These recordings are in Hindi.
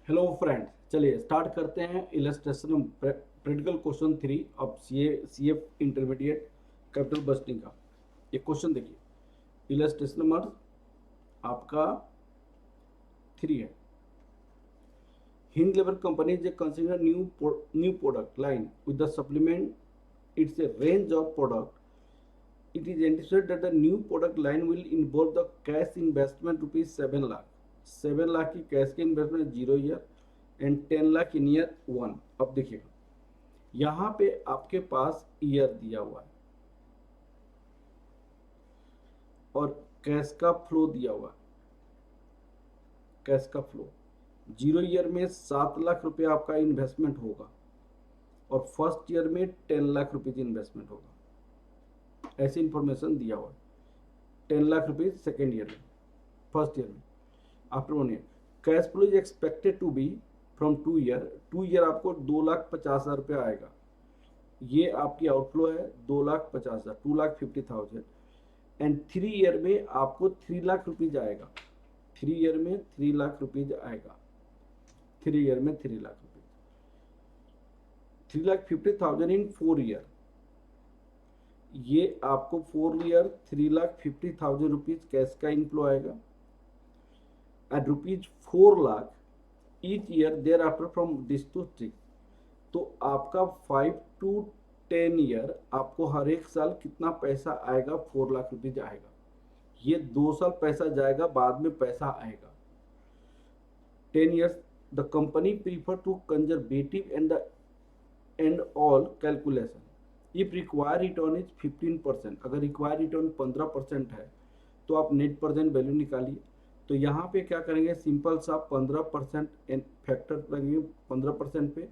हेलो फ्रेंड्स, चलिए स्टार्ट करते हैं इलस्ट्रेशन प्रैक्टिकल क्वेश्चन 3 अब C F intermediate capital budgeting का। एक क्वेश्चन देखिए, इलस्ट्रेशन नंबर आपका 3 है। हिंद लेबर कंपनी जे consider new product line with the supplement its a range of product. It is anticipated that the new product line will involve the cash investment rupees 7 lakh. 7 lakh की कैश की investment 0 year and 10 lakh in year 1। अब देखिएगा, यहाँ पे आपके पास ईयर दिया हुआ है और कैश का फ्लो दिया हुआ है। कैश का फ्लो 0 ईयर में 7 लाख रुपया आपका इन्वेस्टमेंट होगा और फर्स्ट ईयर में 10 लाख रुपीज इन्वेस्टमेंट होगा। ऐसी इंफॉर्मेशन दिया हुआ है। 10 लाख रुपीज सेकेंड ईयर में, फर्स्ट ईयर में, after 1 year. Cash flow is expected to be from 2 year आपको 2,50,000 रुपया आएगा। ये आपकी आउटफ्लो है 2,50,000, 2,50,000 एंड 3 ईयर में आपको 3 लाख रुपीज आएगा। 3 ईयर में 3 लाख रुपीज आएगा। 3 ईयर में 3 लाख रुपीज, 3,50,000 इन 4 ईयर। ये आपको 4 ईयर 3,50,000 रुपीज कैश का इनफ्लो आएगा at rupees 4 lakh each year thereafter from this to 3। तो आपका 5 to 10 ईयर आपको हर एक साल कितना पैसा आएगा? 4 लाख रुपीज आएगा। ये 2 साल पैसा जाएगा, बाद में पैसा आएगा। 10 years the company prefer to conservative and all calculation. If require return is 15%, अगर रिक्वायर रिटर्न 15% है तो आप नेट प्रेजेंट वैल्यू निकालिए। तो यहाँ पे क्या करेंगे, सिंपल सा 15% फैक्टर करेंगे 15% पे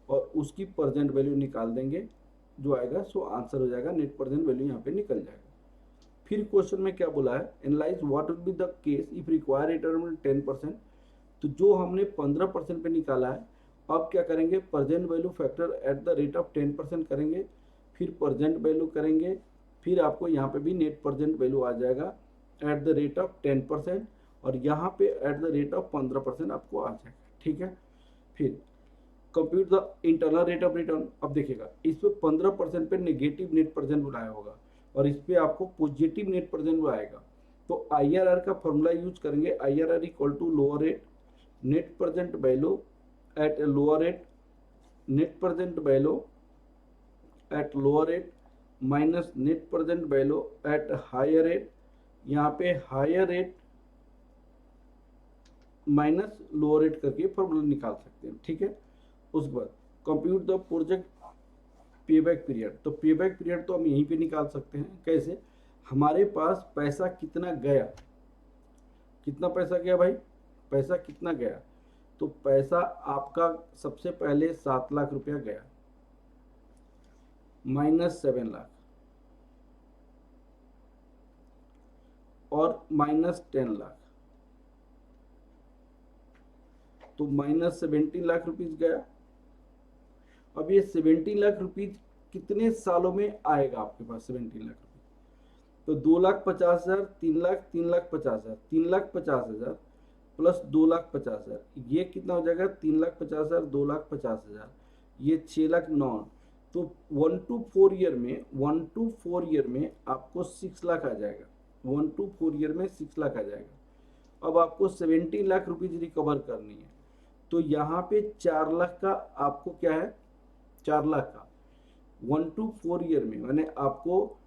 और उसकी प्रेजेंट वैल्यू निकाल देंगे, जो आएगा सो आंसर हो जाएगा। नेट प्रेजेंट वैल्यू यहाँ पे निकल जाएगा। फिर क्वेश्चन में क्या बोला है, analyse what would be the case if require return 10%। तो जो हमने 15% पे निकाला है, अब क्या करेंगे, present value factor at the rate of 10% करेंगे, फिर प्रेजेंट वैल्यू करेंगे, फिर आपको यहाँ पे भी नेट प्रेजेंट वैल्यू आ जाएगा एट द रेट ऑफ 10% और यहाँ पे एट द रेट ऑफ 15% आपको आ जाएगा। ठीक है, फिर compute the internal rate of return. अब देखिएगा, इस पे 15% पे नेगेटिव नेट प्रेजेंट वैल्यू आया होगा और इस पे आपको पॉजिटिव नेट प्रेजेंट वैल्यू आएगा। तो IRR का फॉर्मूला यूज करेंगे, IRR equal to lower rate net present value at lower rate, net present value at lower rate minus net present value at higher rate. यहाँ पे higher rate minus lower rate करके फॉर्मूला निकाल सकते हैं। ठीक है, उसके बाद compute the project payback period. तो पेबैक पीरियड तो हम यहीं पे निकाल सकते हैं। कैसे, हमारे पास पैसा कितना गया, कितना पैसा गया भाई, पैसा कितना गया? तो पैसा आपका सबसे पहले 7 लाख रुपया गया माइनस 7 लाख और माइनस 10 लाख, तो माइनस 17 लाख रुपीज गया। अब ये 17 लाख रुपीज कितने सालों में आएगा आपके पास? 17 लाख रुपीज तो 2,50,000, 3 लाख, 3,50,000, 3,50,000 प्लस 2,50,000, ये कितना हो जाएगा? 3,50,000, 2,50,000, ये 6,09,000। तो 1 to 4 ईयर में, 1 to 4 ईयर में आपको 6 लाख आ जाएगा। 1 to 4 ईयर में 6 लाख आ जाएगा। अब आपको 17 लाख रुपीज रिकवर करनी है, तो यहाँ पे 4 लाख का आपको क्या है, 4 लाख का 1 to 4 ईयर में, मैंने आपको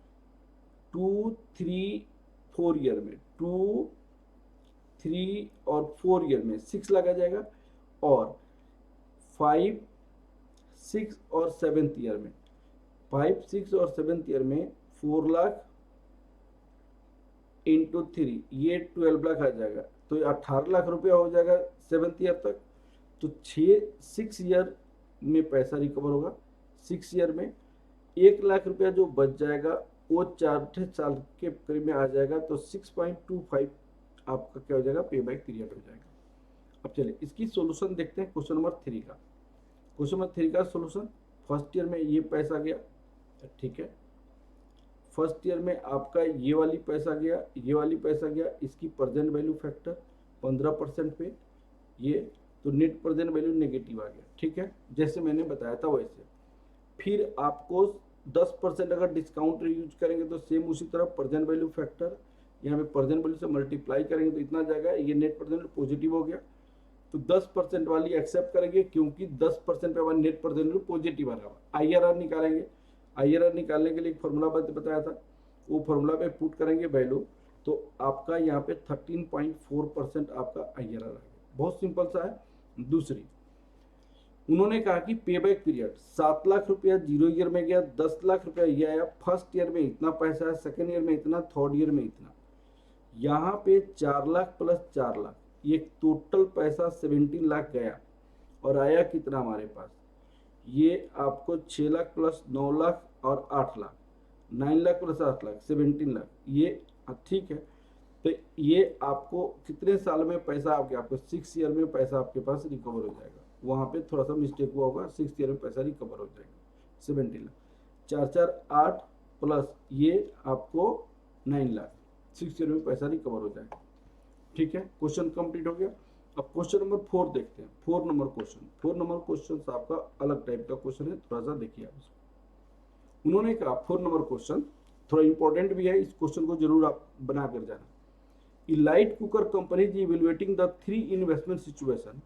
2, 3, 4 ईयर में, 2, 3 और 4 ईयर में 6 लाख आ जाएगा और 5, 6 और 7th ईयर में, 5, 6 और 7th ईयर में 4 लाख इंटू 3, ये 12 लाख आ जाएगा। तो ये 18 लाख रुपया हो जाएगा 7th ईयर तक। तो 6 ईयर में पैसा रिकवर होगा। 6 ईयर में 1 लाख रुपया जो बच जाएगा वो 4 साल के करीब में आ जाएगा। तो 6.25 आपका क्या हो जाएगा, पे बैक पीरियड हो जाएगा। अब चलिए इसकी सॉल्यूशन देखते हैं क्वेश्चन नंबर 3 का। क्वेश्चन नंबर 3 का सॉल्यूशन, फर्स्ट ईयर में ये पैसा गया, ठीक है, फर्स्ट ईयर में आपका ये वाली पैसा गया, ये वाली पैसा गया, इसकी प्रेजेंट वैल्यू फैक्टर 15% पे ये तो नेट प्रेजेंट वैल्यू नेगेटिव आ गया, ठीक है, जैसे मैंने बताया था वैसे। फिर आपको 10% अगर डिस्काउंट यूज करेंगे तो सेम उसी तरह प्रेजेंट वैल्यू फैक्टर, यहाँ पे प्रेजेंट वैल्यू से मल्टीप्लाई करेंगे तो इतना जाएगा, ये नेट प्रेजेंट पॉजिटिव हो गया। तो 10% वाली एक्सेप्ट करेंगे क्योंकि 10% पे हमारा नेट प्रेजेंट वैल्यू पॉजिटिव आ रहा है। IRR निकालेंगे, IRR निकालने के लिए एक फॉर्मूला बताया था, वो फॉर्मूला पे पुट करेंगे वैल्यू, तो आपका यहाँ पे 13.4% आपका IRR आ गया। बहुत सिंपल सा है। दूसरी, उन्होंने कहा कि पे बैक पीरियड 7 लाख रुपया 0 ईयर में गया, 10 लाख रुपया ये आया, फर्स्ट ईयर में इतना पैसा है, सेकेंड ईयर में इतना, थर्ड ईयर में इतना। यहाँ पे 4 लाख प्लस 4 लाख, ये टोटल पैसा 17 लाख गया, और आया कितना हमारे पास, ये आपको 6 लाख प्लस 9 लाख और 8 लाख, 9 लाख प्लस 8 लाख 17 लाख, ये ठीक है। तो ये आपको कितने साल में पैसा आपको 6 ईयर में पैसा आपके पास रिकवर हो जाएगा। वहाँ पे थोड़ा सा मिस्टेक हुआ होगा, 6 ईयर में पैसा रिकवर हो जाएगा 17 लाख, 4 4 8 प्लस ये आपको 9 लाख, 6 ईयर में पैसा रिकवर हो जाएगा, ठीक है। क्वेश्चन कंप्लीट हो गया। अब क्वेश्चन नंबर 4 देखते हैं। 4 नंबर क्वेश्चन आपका अलग टाइप का क्वेश्चन है, थोड़ा सा देखिए आप इसको। उन्होंने कहा 4 नंबर क्वेश्चन थोड़ा इंपॉर्टेंट भी है, इस क्वेश्चन को जरूर आप बना कर जाना। Elite Cooker Company is evaluating the 3 investment situation: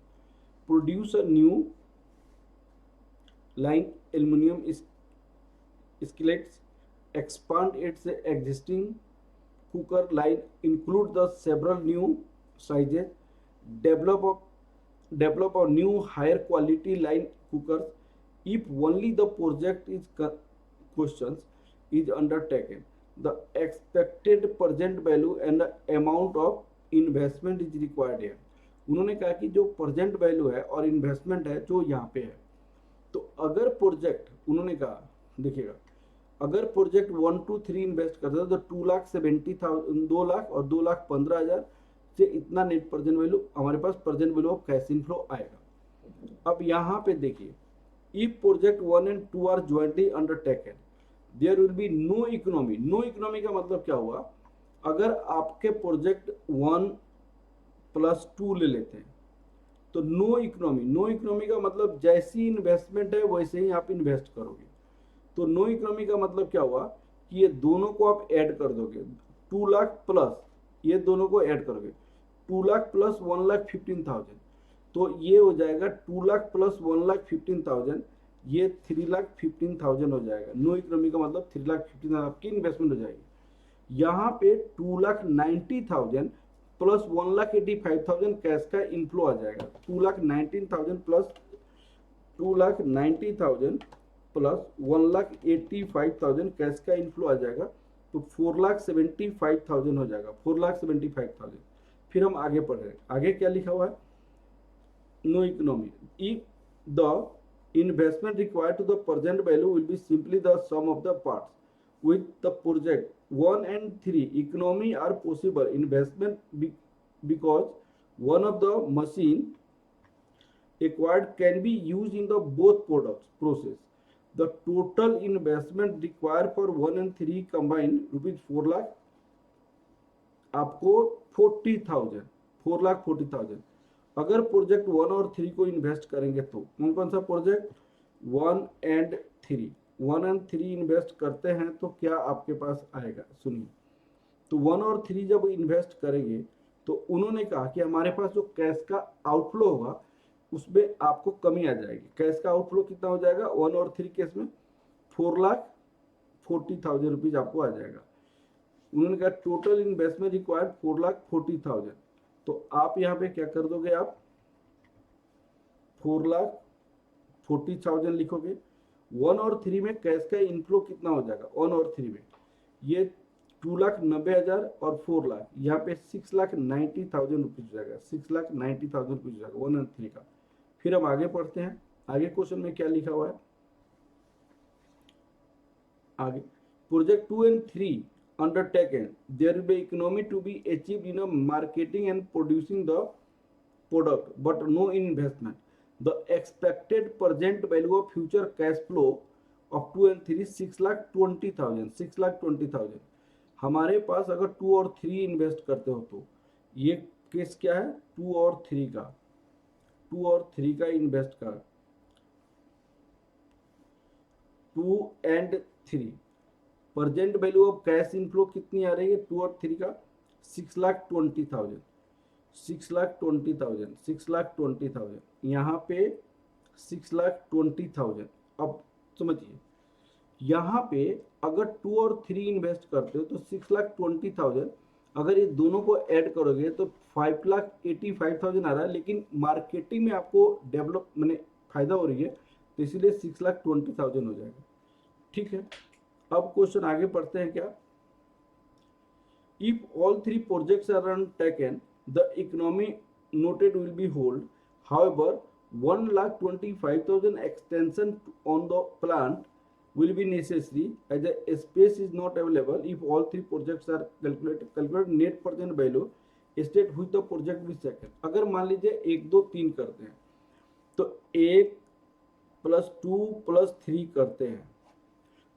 produce a new line aluminum skillets, expand its existing cooker line, include the several new sizes, develop a new higher quality line cookers. If only the project is questions is undertaken, the expected present value and the amount of investment is required here. उन्होंने कहा कि जो प्रेजेंट वैल्यू है और इन्वेस्टमेंट है जो यहाँ पे है, तो अगर प्रोजेक्ट, उन्होंने कहा देखिएगा, अगर प्रोजेक्ट 1 to 3 इन्वेस्ट करता है तो 2,70,000, 2 लाख और 2,15,000 से इतना नेट प्रेजेंट वैल्यू हमारे पास present value of cash inflow आएगा। अब यहाँ पे देखिए, if project 1 and 2 are jointly undertaken, there will be no economy. No economy का मतलब क्या हुआ, अगर आपके प्रोजेक्ट 1 + 2 ले लेते हैं तो नो इकोनॉमी। नो इकोनॉमी का मतलब जैसी इन्वेस्टमेंट है वैसे ही आप इन्वेस्ट करोगे। तो नो इकोनॉमी का मतलब क्या हुआ कि ये दोनों को आप ऐड कर दोगे, 2 लाख प्लस ये दोनों को ऐड करोगे, 2 लाख प्लस 1,15,000, तो ये हो जाएगा 2 लाख प्लस 1,15,000, ये 3,15,000 हो जाएगा। नो इकोनॉमी का मतलब 3,15,000 आपकी इन्वेस्टमेंट हो जाएगी। यहाँ पे 2,90,000 प्लस 1,85,000 कैश का इनफ्लो आ जाएगा। 2,19,000 प्लस 2,90,000 प्लस 1,85,000 कैश का इनफ्लो आ जाएगा, तो 4,75,000 हो जाएगा, 4,75,000। फिर हम आगे पढ़ रहे हैं, आगे क्या लिखा हुआ है, no economy, if the investment required to the present value will be simply the sum of the parts. With the project 1 and 3 economy are possible investment because one of the machine acquired can be used in the both products process. The total investment required for 1 and 3 combined rupees 4 lakh, आपको 40,000, 4,40,000। अगर प्रोजेक्ट 1 और 3 को इन्वेस्ट करेंगे तो कौन कौन सा प्रोजेक्ट, 1 and 3, 1 and 3 इन्वेस्ट करते हैं तो क्या आपके पास आएगा, सुनिए। तो 1 और 3 जब इन्वेस्ट करेंगे तो उन्होंने कहा कि हमारे पास जो कैश का आउटफ्लो होगा उसमें आपको कमी आ जाएगी। कैश का आउटफ्लो कितना हो जाएगा 1 और 3 केस में, 4,40,000 रुपीज आपको आ जाएगा। उन्होंने कहा टोटल इन्वेस्टमेंट रिक्वायर्ड 4,40,000, तो आप यहाँ पे क्या कर दोगे, आप 4,40,000 लिखोगे। 1 और 3 में कैश का इनफ्लो कितना हो जाएगा, 1 और 3 में ये 2,90,000 और 4 लाख, यहाँ पे 6,90,000 रुपीज हो जाएगा, 6,90,000 रुपीज हो जाएगा 1 और 3 का। फिर हम आगे पढ़ते हैं, आगे क्वेश्चन में क्या लिखा हुआ है, आगे project 2 and 3 undertaken, there will be economy to be achieved in a marketing and producing the product, but no investment. The expected present value of future cash flow of 2 and 3 6,20,000, 6,20,000। हमारे पास अगर 2 और 3 इन्वेस्ट करते हो तो ये केस क्या है, 2 और 3 का, टू और थ्री का इन्वेस्ट कर, 2 and 3, present value of cash inflow कितनी आ रही है 2 और 3 का 6,20,000, 6,20,000, 6,20,000, यहाँ पे 6,20,000। अब समझिए यहाँ पे अगर 2 और 3 इन्वेस्ट करते हो तो 6,20,000, अगर ये दोनों को ऐड करोगे तो 5,85,000 आ रहा है, लेकिन मार्केटिंग में आपको डेवलप मैंने फायदा हो रही है तो इसीलिए 6,20,000 हो जाएगा। ठीक है, अब क्वेश्चन आगे पढ़ते हैं क्या। If all three projects are undertaken, the economy noted will be hold. However, 1,25,000 extension on the plant will be necessary as a space is not available if all three projects are calculate net present value state with the project with second। अगर मान लीजिए 1 2 3 करते हैं तो 1 + 2 + 3 करते हैं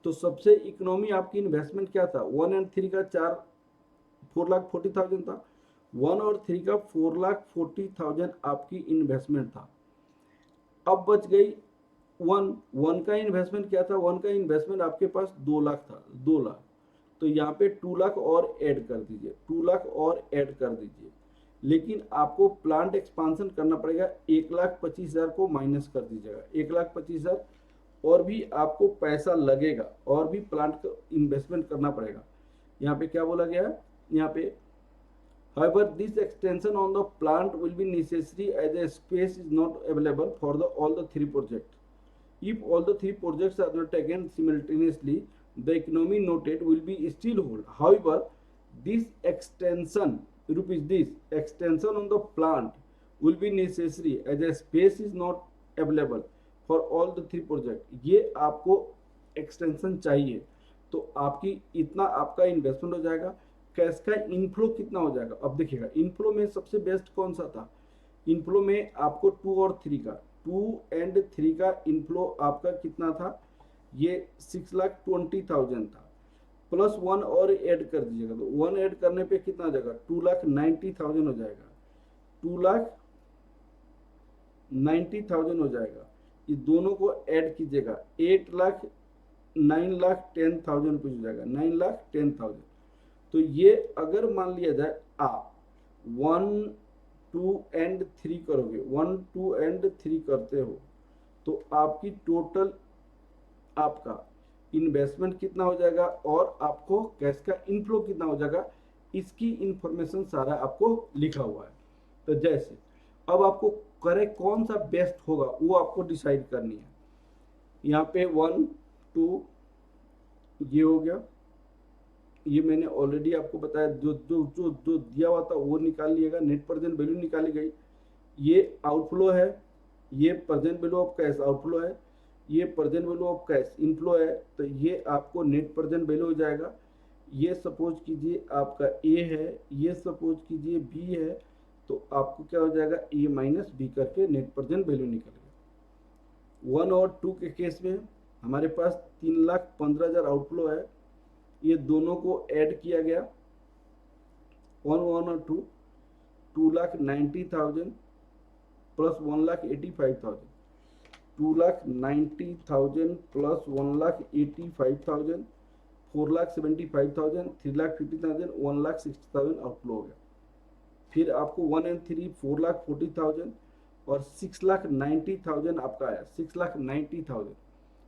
तो सबसे इकोनॉमी आपकी इन्वेस्टमेंट क्या था 1 और 3 का 4,40,000 था, 1 और 3 का 4,40,000 आपकी इन्वेस्टमेंट था। अब बच गई 1 का इन्वेस्टमेंट क्या था 1 का इन्वेस्टमेंट आपके पास 2 लाख था, 2 लाख, तो यहाँ पे 2 लाख और ऐड कर दीजिए, 2 लाख और ऐड कर दीजिए, लेकिन आपको प्लांट एक्सपांशन करना पड़ेगा, 1,25,000 को माइनस कर दीजिएगा, 1,25,000 और भी आपको पैसा लगेगा और भी प्लांट को इन्वेस्टमेंट करना पड़ेगा। यहाँ पे क्या बोला गया है यहाँ पे however this extension on the plant will be necessary as a space is not available for the all the three projects। if all the three projects are undertaken simultaneously the economy noted will be still hold, however this extension on the plant will be necessary as a space is not available for all the three project। ये आपको एक्सटेंशन चाहिए तो आपकी इतना आपका इन्वेस्टमेंट हो जाएगा। कैश का इनफ्लो कितना हो जाएगा अब देखिएगा, इनफ्लो में सबसे बेस्ट कौन सा था, इनफ्लो में आपको 2 और 3 का 2 एंड 3 का इनफ्लो आपका कितना था, ये 6,20,000 था, प्लस 1 और ऐड कर दीजिएगा तो 1 ऐड करने पे कितना आ जाएगा 2,90,000 हो जाएगा, 2,90,000 हो जाएगा। ये दोनों को ऐड कीजिएगा 9,10,000 रुपये हो जाएगा, 9,10,000। तो ये अगर मान लिया जाए आप 1 2 एंड 3 करोगे, 1 2 एंड 3 करते हो तो आपकी टोटल आपका इन्वेस्टमेंट कितना हो जाएगा और आपको कैश का इनफ्लो कितना हो जाएगा, इसकी इंफॉर्मेशन सारा आपको लिखा हुआ है। तो जैसे अब आपको करे कौन सा बेस्ट होगा वो आपको डिसाइड करनी है। यहाँ पे 1 2 ये हो गया, ये मैंने ऑलरेडी आपको बताया, जो जो जो जो दिया हुआ था वो निकाल लिएगा, नेट प्रेजेंट वैल्यू निकाली गई, ये आउटफ्लो है, ये present value of cash outflow है, ये present value of cash inflow है, तो ये आपको नेट प्रेजेंट वैल्यू हो जाएगा। ये सपोज कीजिए आपका ए है, ये सपोज कीजिए बी है, तो आपको क्या हो जाएगा ए माइनस बी करके नेट प्रेजेंट वैल्यू निकल गया। 1 और 2 के केस में हमारे पास 3,15,000 आउटफ्लो है, ये दोनों को ऐड किया गया 1 और 2, 2,90,000 प्लस 1,85,000, 2,90,000 प्लस 1,85,000, 4,75,000, 3,50,000, 1,60,000 आउटफ्लो हो गया। फिर आपको 1 और 3 4,40,000 और 6,90,000 आपका आया,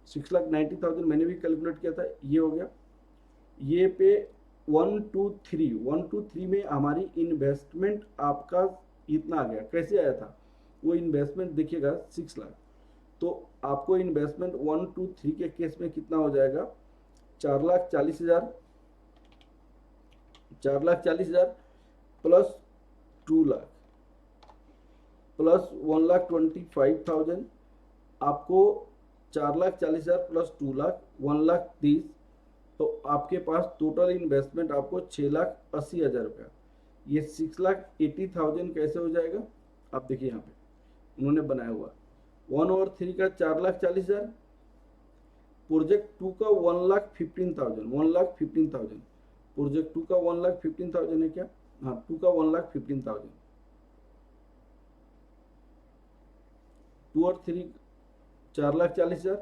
6,90,000 मैंने भी कैलकुलेट किया था, ये हो गया। ये पे 1 2 3 में हमारी इन्वेस्टमेंट आपका इतना आ गया, कैसे आया था वो इन्वेस्टमेंट देखिएगा 6 लाख, तो आपको इन्वेस्टमेंट 1 2 3 के केस में कितना हो जाएगा 4,40,000, 4,40,000 प्लस 2 लाख प्लस 1,25,000, आपको 4,40,000 प्लस 2 लाख 1,30,000, तो आपके पास टोटल इन्वेस्टमेंट आपको 6,80,000 रुपया। ये 6,80,000 कैसे हो जाएगा आप देखिए यहाँ पे उन्होंने बनाया हुआ 1 और 3 का 4,40,000, प्रोजेक्ट 2 का 1,15,000, प्रोजेक्ट 2 का 1,15,000 है क्या, हाँ 2 का 1,15,000, 2 और 3 4,40,000,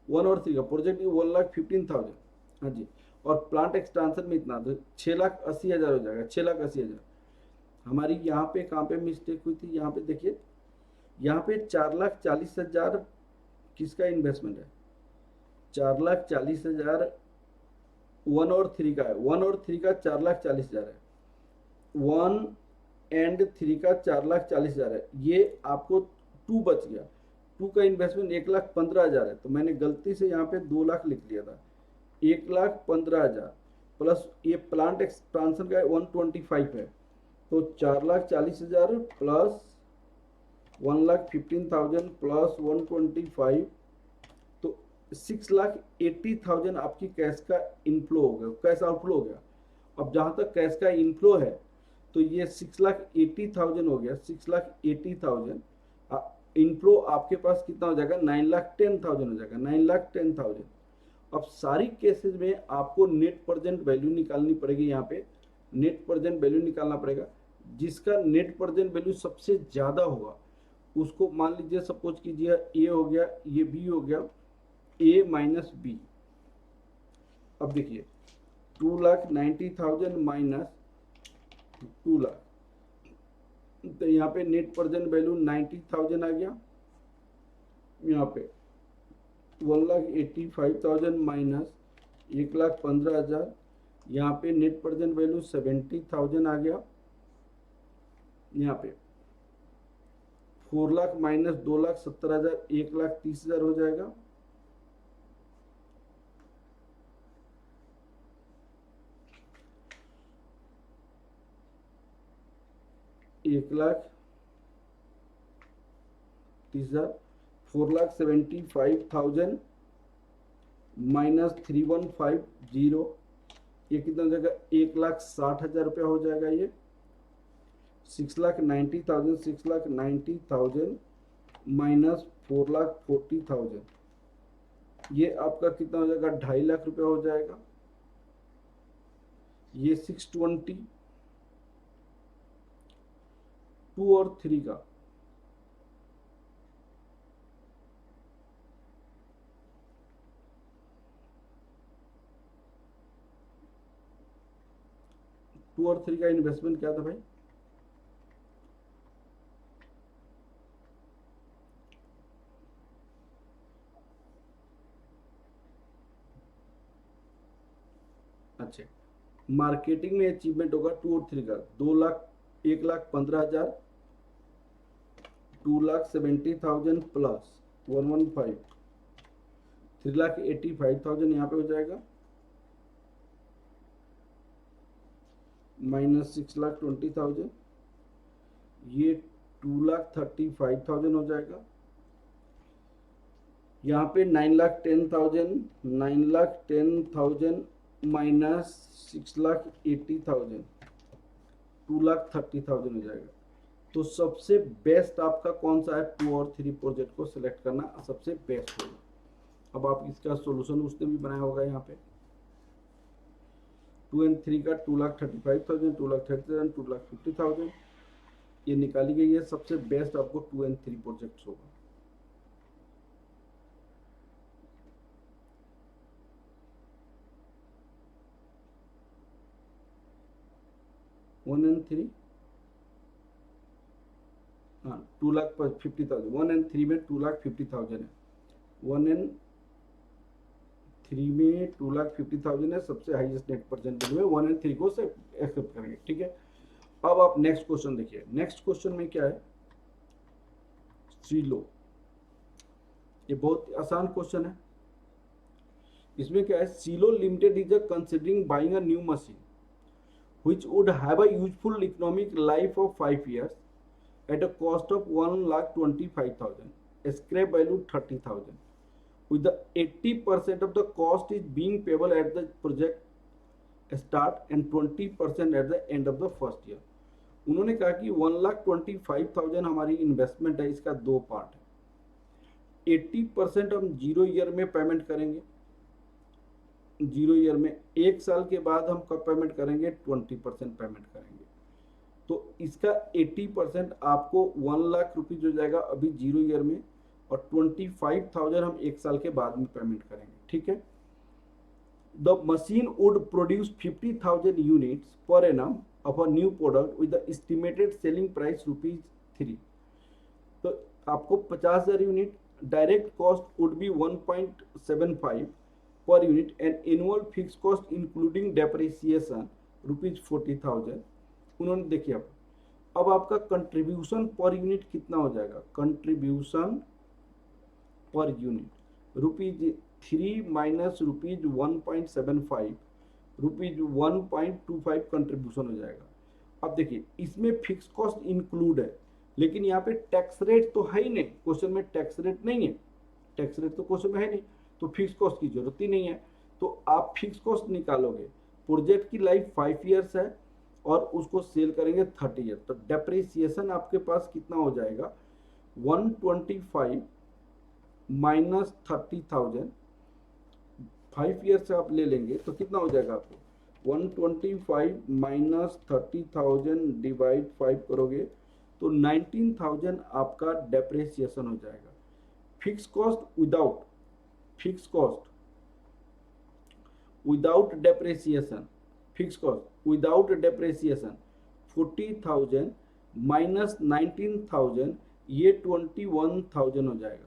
1 और 3 का प्रोजेक्ट 1,15,000। हाँ जी, और प्लांट एक्सटेंशन में इतना तो 6,80,000 हो जाएगा, 6,80,000। हमारी यहाँ पे कहाँ पे मिस्टेक हुई थी, यहाँ पे देखिए, यहाँ पे 4,40,000 किसका इन्वेस्टमेंट है, 4,40,000 1 और 3 का है, 1 और 3 का 4,40,000 है, 1 एंड 3 का 4,40,000 है। ये आपको 2 बच गया, 2 का इन्वेस्टमेंट 1,15,000 है, तो मैंने गलती से यहाँ पे 2 लाख लिख लिया था। 1,15,000 प्लस ये प्लांट एक्सपांसन का 125 है, तो 4,40,000 प्लस 1,15,000 प्लस 125, तो 6,80,000 आपकी कैश का इनफ्लो हो गया, कैश आउटफ्लो हो गया। अब जहाँ तक कैश का इनफ्लो है तो ये 6,80,000 हो गया, 6,80,000। इनफ्लो आपके पास कितना हो जाएगा, 9,10,000 हो जाएगा, 9,10,000। अब सारी केसेस में आपको नेट प्रेजेंट वैल्यू निकालनी पड़ेगी, यहाँ पे नेट प्रेजेंट वैल्यू निकालना पड़ेगा। जिसका नेट प्रेजेंट वैल्यू सबसे ज़्यादा होगा उसको, मान लीजिए सपोज कीजिए ए हो गया, ये बी हो गया, ए माइनस बी। अब देखिए 2,90,000 माइनस 2 लाख, तो यहाँ पे नेट प्रेजेंट वैल्यू 90,000 आ गया। यहाँ पे 1,85,000 माइनस 1,15,000, यहाँ पे नेट प्रेजेंट वैल्यू 70,000 आ गया। यहाँ पे 4 लाख माइनस 2,70,000, 1,30,000 हो जाएगा। एक लाख 30,000, 4,75,000 माइनस 3,150, ये कितना हो जाएगा, 1,60,000 रुपया हो जाएगा। ये 6,90,000, 6,90,000 माइनस 4,40,000, ये आपका कितना हो जाएगा, 2.5 लाख रुपया हो जाएगा। ये 620, 2 और 3 का इन्वेस्टमेंट क्या था भाई, अच्छा मार्केटिंग में अचीवमेंट होगा 2 और 3 का 2 लाख, 1,15,000, 2,70,000 प्लस 115, 3,85,000 यहाँ पे हो जाएगा, माइनस 6,20,000, ये 2,35,000 हो जाएगा। यहाँ पे 9,10,000, 9,10,000 माइनस 6,80,000, 2,30,000 हो जाएगा। तो सबसे बेस्ट आपका कौन सा है, 2 और 3 प्रोजेक्ट को सिलेक्ट करना सबसे बेस्ट होगा। अब आप इसका सॉल्यूशन उसने भी बनाया होगा, यहाँ पे 2 और 3 का 2,35,000, 2,30,000, 2,50,000 ये निकाली गई है। सबसे बेस्ट आपको 2 और 3 प्रोजेक्ट होगा। वन एंड थ्री, हाँ 2,50,000, 1 और 3 में 2,50,000 है, 1 और 3 में 2,50,000 है, सबसे हाईएस्ट नेट प्रेजेंट वैल्यू है। 1 और 3 को से एक्सेप्ट करेंगे, ठीक है। अब आप नेक्स्ट क्वेश्चन देखिए, नेक्स्ट क्वेश्चन में क्या है, सीलो, ये बहुत आसान क्वेश्चन है। इसमें क्या है, silo limited is considering buying a new machine which would have a useful economic life of 5 years at a cost of 1,25,000, scrap value 30,000, with the 80% of the cost is being payable at the project start and 20% at the end of the first year। उन्होंने कहा कि 1,25,000 हमारी इन्वेस्टमेंट है, इसका 2 पार्ट है। 80% हम 0 ईयर में पेमेंट करेंगे, 0 ईयर में 1 साल के बाद हम कब पेमेंट करेंगे, 20% पेमेंट करेंगे। तो इसका 80% आपको 1 लाख रुपीज हो जाएगा अभी 0 ईयर में, और 25,000 हम 1 साल के बाद में पेमेंट करेंगे, ठीक है। The machine would produce 50,000 units per annum of a new product with the estimated selling price ₹3। तो आपको 50,000 unit, direct cost would be 1.75 per unit, and annual fix cost including depreciation ₹40,000। उन्होंने देखिए अब आपका कंट्रीब्यूशन पर यूनिट कितना हो जाएगा, contribution per unit ₹3 minus ₹1.75, ₹1.25 contribution हो जाएगा। अब देखिए इसमें फिक्स कॉस्ट इंक्लूड है, लेकिन यहाँ पे टैक्स रेट तो है ही नहीं, क्वेश्चन में टैक्स रेट नहीं है, टैक्स रेट तो क्वेश्चन में है नहीं, तो फिक्स कॉस्ट की जरूरत ही नहीं है। तो आप फिक्स कॉस्ट निकालोगे, प्रोजेक्ट की लाइफ 5 ईयर्स है और उसको सेल करेंगे 30 ईयर, तो डेप्रिसिएशन आपके पास कितना हो जाएगा, 125 माइनस 30,000, 5 ईयर से आप ले लेंगे तो कितना हो जाएगा आपको, 125 माइनस 30,000 डिवाइड 5 करोगे तो 19,000 आपका डेप्रिसिएशन हो जाएगा। Fix cost without, fix cost without depreciation, fix cost without depreciation 40,000 minus 19,000, ये 21,000 हो जाएगा।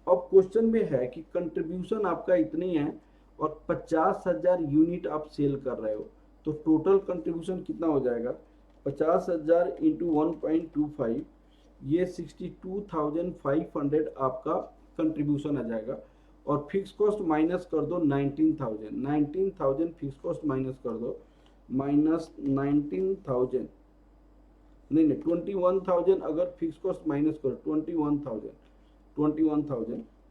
अब क्वेश्चन में है कि कंट्रीब्यूशन आपका इतनी है और 50,000 यूनिट आप सेल कर रहे हो, तो टोटल कंट्रीब्यूशन कितना हो जाएगा, 50,000 इंटू 1.25, ये 62,500 आपका कंट्रीब्यूशन आ जाएगा। और फिक्स कॉस्ट माइनस कर दो 19,000, 19,000 फिक्स कॉस्ट माइनस कर दो, माइनस 19,000, नहीं 21,000, अगर फिक्स कॉस्ट माइनस करो 21,000,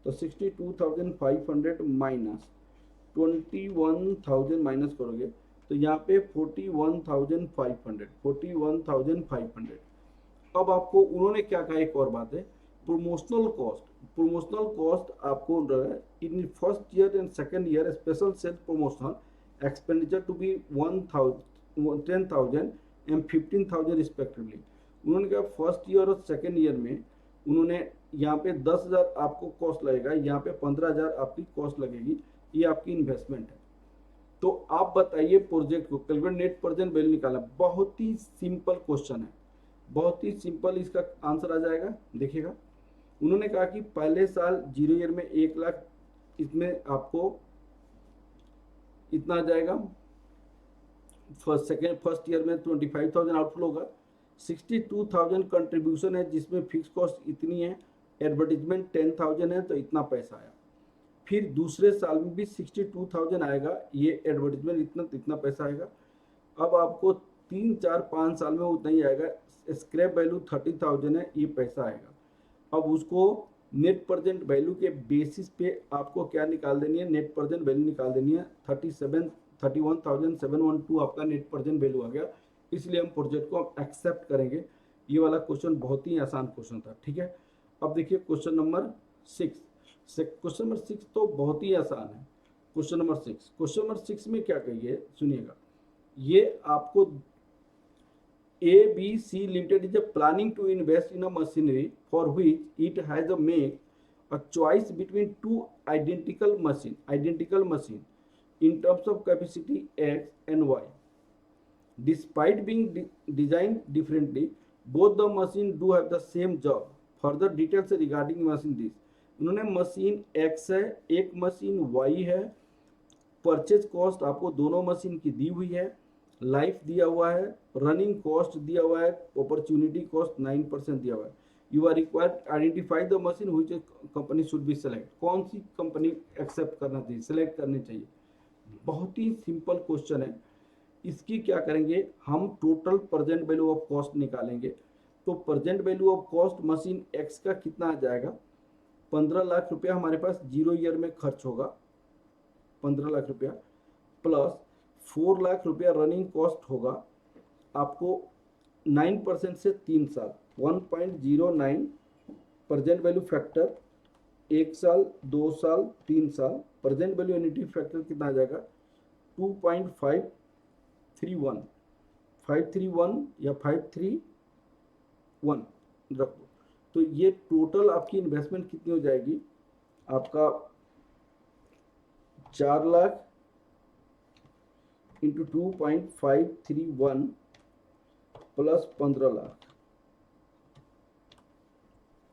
तो 62,500 माइनस 21,000 माइनस करोगे तो यहाँ पे 41,500। अब आपको उन्होंने क्या कहा, एक और बात है, प्रमोशनल कॉस्ट, प्रमोशनल कॉस्ट आपको in first year and second year special sales promotional expenditure to be 10,000 and 15,000 respectively. उन्होंने कहा फर्स्ट ईयर और सेकंड ईयर में उन्होंने यहाँ पे 10,000 आपको कॉस्ट लगेगा, यहाँ पे 15,000 आपकी कॉस्ट लगेगी, ये आपकी इन्वेस्टमेंट है। तो आप बताइए प्रोजेक्ट को कैलकुलेट नेट प्रेजेंट वैल्यू निकाला, बहुत ही सिंपल क्वेश्चन है, बहुत ही सिंपल इसका आंसर आ जाएगा। देखिएगा उन्होंने कहा कि पहले साल 0 ईयर में 1 लाख, इसमें आपको इतना आ जाएगा, फर्स्ट ईयर में 25,000 आउटफ्लो होगा, 62,000 कंट्रीब्यूशन है जिसमें फिक्स कॉस्ट इतनी है, एडवर्टीजमेंट 10,000 है तो इतना पैसा आया। फिर दूसरे साल में भी 62,000 आएगा, ये एडवर्टीजमेंट इतना पैसा आएगा। अब आपको 3, 4, 5 साल में उतना ही आएगा, स्क्रैप वैल्यू 30,000 है, ये पैसा आएगा। अब उसको नेट प्रेजेंट वैल्यू के बेसिस पे आपको क्या निकाल देनी है, नेट प्रेजेंट वैल्यू निकाल देनी है, 31,712 आपका नेट प्रेजेंट वैल्यू आ गया, इसलिए हम प्रोजेक्ट को एक्सेप्ट करेंगे। ये वाला क्वेश्चन बहुत ही आसान क्वेश्चन था, ठीक है। अब देखिए क्वेश्चन नंबर 6, क्वेश्चन नंबर 6 तो बहुत ही आसान है। क्वेश्चन नंबर 6 में क्या कहिए सुनिएगा, ये आपको ABC Limited is planning to invest in a machinery for which it has a make a choice between two identical machine in terms of capacity X and Y. Despite being designed differently, both the machine do have the same job. Further details regarding machine this. उन्होंने मशीन X है, एक मशीन Y है, परचेज कॉस्ट आपको दोनों मशीन की दी हुई है, लाइफ दिया हुआ है, रनिंग कॉस्ट दिया हुआ है, अपॉर्चुनिटी कॉस्ट 9% दिया हुआ है। You are required identify the machine which company should be select, कौन सी कंपनी एक्सेप्ट करना चाहिए, सेलेक्ट करनी चाहिए। बहुत ही सिंपल क्वेश्चन है। इसकी क्या करेंगे हम, total present value of cost निकालेंगे। तो present value of cost machine x का कितना आ जाएगा, 15 लाख रुपया हमारे पास 0 ईयर में खर्च होगा, 15 लाख रुपया प्लस 4 लाख रुपया रनिंग कॉस्ट होगा आपको 9% से 3 साल, 1.09 प्रेजेंट वैल्यू फैक्टर, 1 साल, 2 साल, 3 साल, प्रेजेंट वैल्यू यूनिटी फैक्टर कितना आ जाएगा 2.531, 531 या 531 रख दो। तो ये टोटल आपकी इन्वेस्टमेंट कितनी हो जाएगी, आपका 4 लाख इंटू 2.531 प्लस 15 लाख,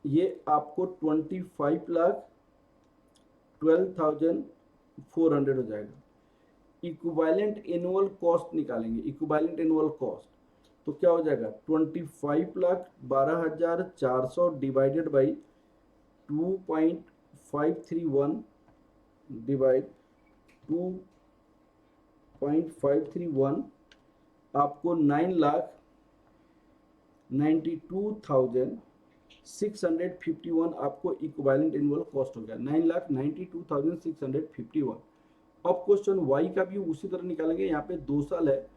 ये आपको 25,12,400 हो जाएगा। इक्विवेलेंट एनुअल कॉस्ट निकालेंगे, इक्विवेलेंट एनुअल कॉस्ट तो क्या हो जाएगा, 25,12,400 डिवाइडेड बाई 2.531 डिवाइड 2.531 आपको 9,92,651 आपको इक्विवेलेंट एनुअल कॉस्ट हो गया, 9,92,651। अब क्वेश्चन वाई का भी उसी तरह निकालेंगे, यहाँ पे 2 साल है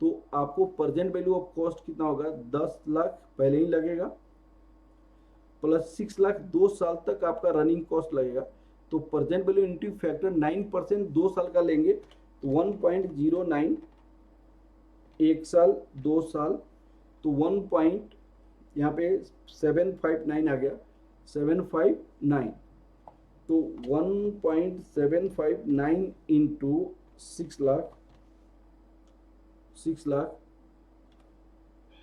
तो आपको प्रेजेंट वैल्यू ऑफ कॉस्ट कितना होगा, 10 लाख पहले ही लगेगा प्लस 6 लाख 2 साल तक आपका रनिंग कॉस्ट लगेगा। तो प्रेजेंट वैल्यू इंटू फैक्टर 9% 2 साल का लेंगे तो 1.09, 1 साल 2 साल तो 1. यहाँ पे 759 आ गया, 759 तो 1.759 इंटू 6 लाख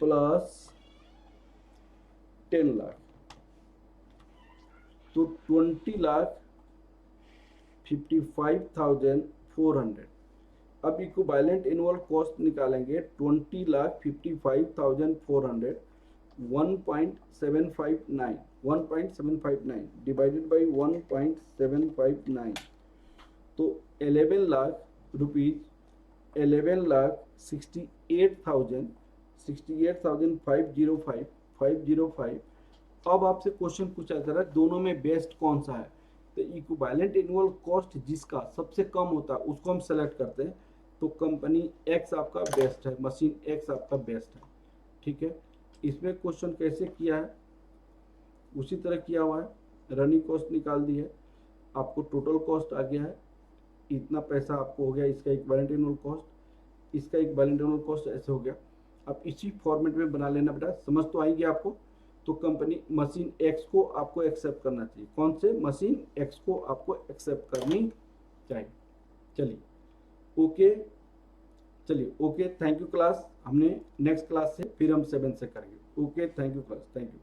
प्लस 10 लाख तो 20,55,400। अब इक्विवेलेंट एनुअल कॉस्ट निकालेंगे, 20,55,400 1.759 डिवाइडेड बाई 1.759 तो 11 लाख रुपीज, 11,68,505। अब आपसे क्वेश्चन पूछा जा रहा है दोनों में बेस्ट कौन सा है, तो इक्विवेलेंट एनुअल कॉस्ट जिसका सबसे कम होता है उसको हम सेलेक्ट करते हैं। तो कंपनी एक्स आपका बेस्ट है, मशीन एक्स आपका बेस्ट है, ठीक है। इसमें क्वेश्चन कैसे किया है, उसी तरह किया हुआ है, रनिंग कॉस्ट निकाल दी है, आपको टोटल कॉस्ट आ गया है, इतना पैसा आपको हो गया, इसका इक्विवेलेंट एनुअल कॉस्ट, इसका इक्विवेलेंट एनुअल कॉस्ट ऐसे हो गया। अब इसी फॉर्मेट में बना लेना बेटा, समझ तो आएगी आपको। तो कंपनी मशीन एक्स को आपको एक्सेप्ट करना चाहिए, कौन से, मशीन एक्स को आपको एक्सेप्ट करनी चाहिए। चलिए ओके, चलिए ओके, थैंक यू क्लास। हमने नेक्स्ट क्लास से फिर हम 7 से करेंगे। Okay, thank you class, thank you.